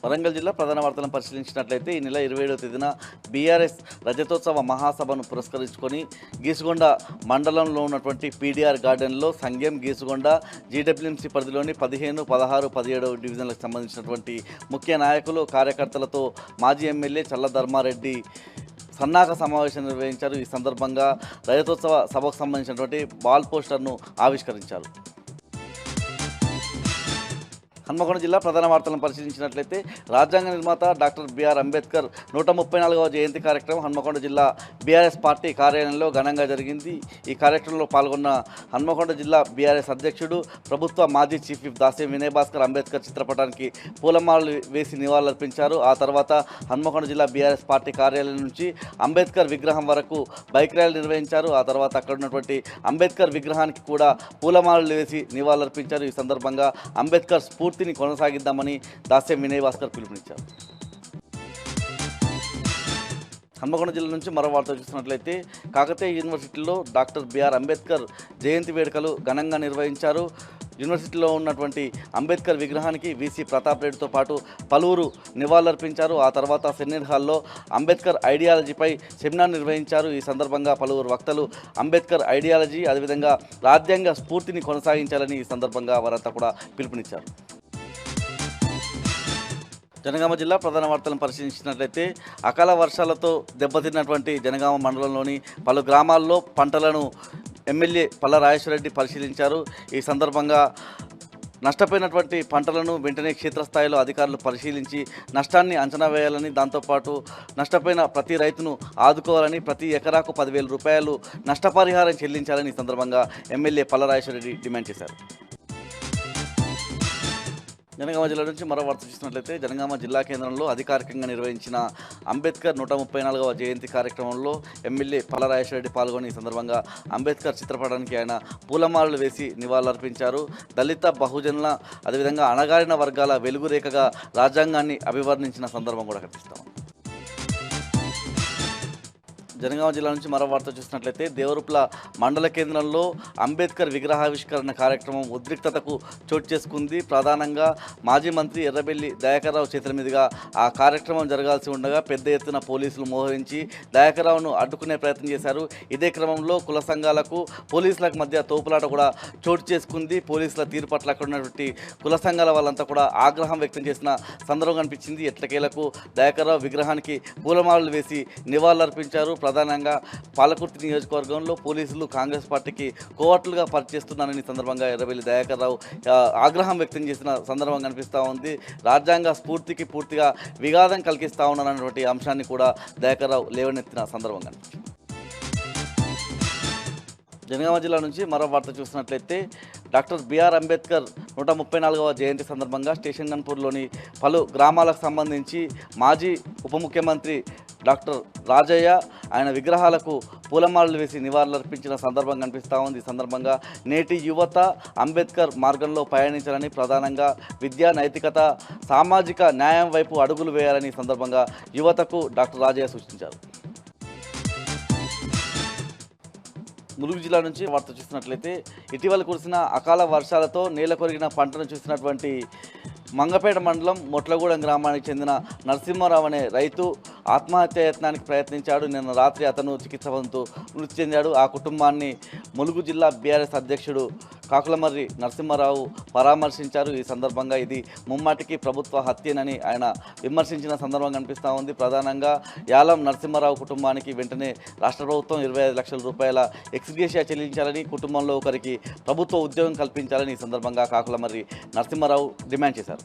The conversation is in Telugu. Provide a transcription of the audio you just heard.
వరంగల్ జిల్లా ప్రధాన వార్తలను పరిశీలించినట్లయితే ఈ నెల 27వ తేదీన బీఆర్ఎస్ రజతోత్సవ మహాసభను పురస్కరించుకొని గీసుగొండ మండలంలో ఉన్నటువంటి పీడీఆర్ గార్డెన్లో సంఘం గీసుగొండ జీడబ్ల్యూఎంసీ పరిధిలోని 15, 16, 17 డివిజన్లకు సంబంధించినటువంటి ముఖ్య నాయకులు కార్యకర్తలతో మాజీ ఎమ్మెల్యే చల్ల ధర్మారెడ్డి సన్నాహక సమావేశం నిర్వహించారు. ఈ సందర్భంగా రజతోత్సవ సభకు సంబంధించినటువంటి వాల్ పోస్టర్ను ఆవిష్కరించారు. హన్మకొండ జిల్లా ప్రధాన వార్తలను పరిశీలించినట్లయితే రాజ్యాంగ నిర్మాత డాక్టర్ బిఆర్ అంబేద్కర్ 134వ జయంతి కార్యక్రమం హన్మకొండ జిల్లా బీఆర్ఎస్ పార్టీ కార్యాలయంలో ఘనంగా జరిగింది. ఈ కార్యక్రమంలో పాల్గొన్న హన్మకొండ జిల్లా బీఆర్ఎస్ అధ్యక్షుడు ప్రభుత్వ మాజీ చీఫ్ విప్ దాసరి వినయ్ భాస్కర్ అంబేద్కర్ చిత్రపటానికి పూలమాలలు వేసి నివాళులర్పించారు. ఆ తర్వాత హన్మకొండ జిల్లా బీఆర్ఎస్ పార్టీ కార్యాలయం నుంచి అంబేద్కర్ విగ్రహం వరకు బైక్ ర్యాలీ నిర్వహించారు. ఆ తర్వాత అక్కడ ఉన్నటువంటి అంబేద్కర్ విగ్రహానికి కూడా పూలమాలలు వేసి నివాళులర్పించారు. ఈ సందర్భంగా అంబేద్కర్ స్ఫూర్తిని కొనసాగిద్దామని దాసే వినయ్ భాస్కర్ పిలుపునిచ్చారు. హన్మకొండ జిల్లా నుంచి మరో వార్త చూస్తున్నట్లయితే కాకతీయ యూనివర్సిటీలో డాక్టర్ బిఆర్ అంబేద్కర్ జయంతి వేడుకలు ఘనంగా నిర్వహించారు. యూనివర్సిటీలో ఉన్నటువంటి అంబేద్కర్ విగ్రహానికి వీసీ ప్రతాప్ రెడ్డితో పాటు పలువురు నివాళులర్పించారు. ఆ తర్వాత సెమినార్ హాల్లో అంబేద్కర్ ఐడియాలజీపై సెమినార్ నిర్వహించారు. ఈ సందర్భంగా పలువురు వక్తలు అంబేద్కర్ ఐడియాలజీ అదేవిధంగా రాజ్యాంగ స్ఫూర్తిని కొనసాగించాలని ఈ సందర్భంగా వారంతా కూడా పిలుపునిచ్చారు. జనగామ జిల్లా ప్రధాన వార్తలను పరిశీలించినట్లయితే అకాల వర్షాలతో దెబ్బతిన్నటువంటి జనగామ మండలంలోని పలు గ్రామాల్లో పంటలను ఎమ్మెల్యే పల్ల రాజేశ్వరరెడ్డి పరిశీలించారు. ఈ సందర్భంగా నష్టపోయినటువంటి పంటలను వెంటనే క్షేత్రస్థాయిలో అధికారులు పరిశీలించి నష్టాన్ని అంచనా వేయాలని, దాంతోపాటు నష్టపోయిన ప్రతి రైతును ఆదుకోవాలని, ప్రతి ఎకరాకు 10,000 రూపాయలు నష్టపరిహారం చెల్లించాలని ఈ సందర్భంగా ఎమ్మెల్యే పల్ల రాజేశ్వరరెడ్డి డిమాండ్ చేశారు. జనగామ జిల్లా నుంచి మరో వార్త చూసినట్లయితే జనగామ జిల్లా కేంద్రంలో అధికారికంగా నిర్వహించిన అంబేద్కర్ 134వ జయంతి కార్యక్రమంలో ఎమ్మెల్యే పల్ల రాజేశ్వరరెడ్డి పాల్గొని ఈ సందర్భంగా అంబేద్కర్ చిత్రపటానికి ఆయన పూలమాలలు వేసి నివాళులర్పించారు. దళిత బహుజనుల అదేవిధంగా అణగారిన వర్గాల వెలుగురేఖగా రాజ్యాంగాన్ని అభివర్ణించిన సందర్భం కూడా కనిపిస్తాం. జనగామ జిల్లా నుంచి మరో వార్త చూసినట్లయితే దేవరుప్ల మండల కేంద్రంలో అంబేద్కర్ విగ్రహావిష్కరణ కార్యక్రమం ఉద్రిక్తతకు చోటు చేసుకుంది. ప్రధానంగా మాజీ మంత్రి ఎర్రబెల్లి దయాకర్రావు చేతుల మీదుగా ఆ కార్యక్రమం జరగాల్సి ఉండగా పెద్ద ఎత్తున పోలీసులు మోహరించి దయాకర్రావును అడ్డుకునే ప్రయత్నం చేశారు. ఇదే క్రమంలో కుల సంఘాలకు పోలీసులకు మధ్య తోపులాట కూడా చోటు చేసుకుంది. పోలీసుల తీరు పట్ల అక్కడ ఉన్నటువంటి కుల సంఘాల వాళ్ళంతా కూడా ఆగ్రహం వ్యక్తం చేసిన సందర్భం కనిపించింది. ఎట్లకేలకు దయాకర్రావు విగ్రహానికి పూలమాలలు వేసి నివాళులర్పించారు. ప్రధానంగా పాలకుర్తి నియోజకవర్గంలో పోలీసులు కాంగ్రెస్ పార్టీకి కోవట్లుగా పనిచేస్తున్నారని సందర్భంగా ఎర్రబెల్లి దయాకర్రావు ఆగ్రహం వ్యక్తం చేసిన సందర్భం కనిపిస్తూ ఉంది. రాజ్యాంగ స్ఫూర్తికి పూర్తిగా విఘాతం కలిగిస్తూ ఉన్నారన్నటువంటి అంశాన్ని కూడా దయాకర్రావు లేవనెత్తిన సందర్భం కనిపించింది. జనగామ జిల్లా నుంచి మరో వార్త చూసినట్లయితే డాక్టర్ బిఆర్ అంబేద్కర్ 134వ జయంతి సందర్భంగా స్టేషన్ గన్పూర్లోని పలు గ్రామాలకు సంబంధించి మాజీ ఉప ముఖ్యమంత్రి డాక్టర్ రాజయ్య ఆయన విగ్రహాలకు పూలమాలలు వేసి నివాళులర్పించిన సందర్భం కనిపిస్తూ ఉంది. ఈ సందర్భంగా నేటి యువత అంబేద్కర్ మార్గంలో పయనించాలని, ప్రధానంగా విద్యా నైతికత సామాజిక న్యాయం వైపు అడుగులు వేయాలని సందర్భంగా యువతకు డాక్టర్ రాజయ్య సూచించారు. ములుగు జిల్లా నుంచి వార్త చూసినట్లయితే ఇటీవల కురిసిన అకాల వర్షాలతో నేల కొరిగిన పంటను చూసినటువంటి మంగపేట మండలం మొట్లగూడెం గ్రామానికి చెందిన నరసింహారావు అనే రైతు ఆత్మహత్య యత్నానికి ప్రయత్నించాడు. నిన్న రాత్రి అతను చికిత్స పొందుతూ మృతి చెందాడు. ఆ కుటుంబాన్ని ములుగు జిల్లా బీఆర్ఎస్ అధ్యక్షుడు కాకులమర్రి నరసింహారావు పరామర్శించారు. ఈ సందర్భంగా ఇది ముమ్మాటికి ప్రభుత్వ హత్యనని ఆయన విమర్శించిన సందర్భం కనిపిస్తూ ఉంది. ప్రధానంగా యాలం నరసింహారావు కుటుంబానికి వెంటనే రాష్ట్ర ప్రభుత్వం 25 లక్షల రూపాయల ఎక్స్గ్రేషియా చెల్లించాలని, కుటుంబంలో ఒకరికి ప్రభుత్వ ఉద్యోగం కల్పించాలని ఈ సందర్భంగా కాకులమర్రి నరసింహారావు డిమాండ్ చేశారు.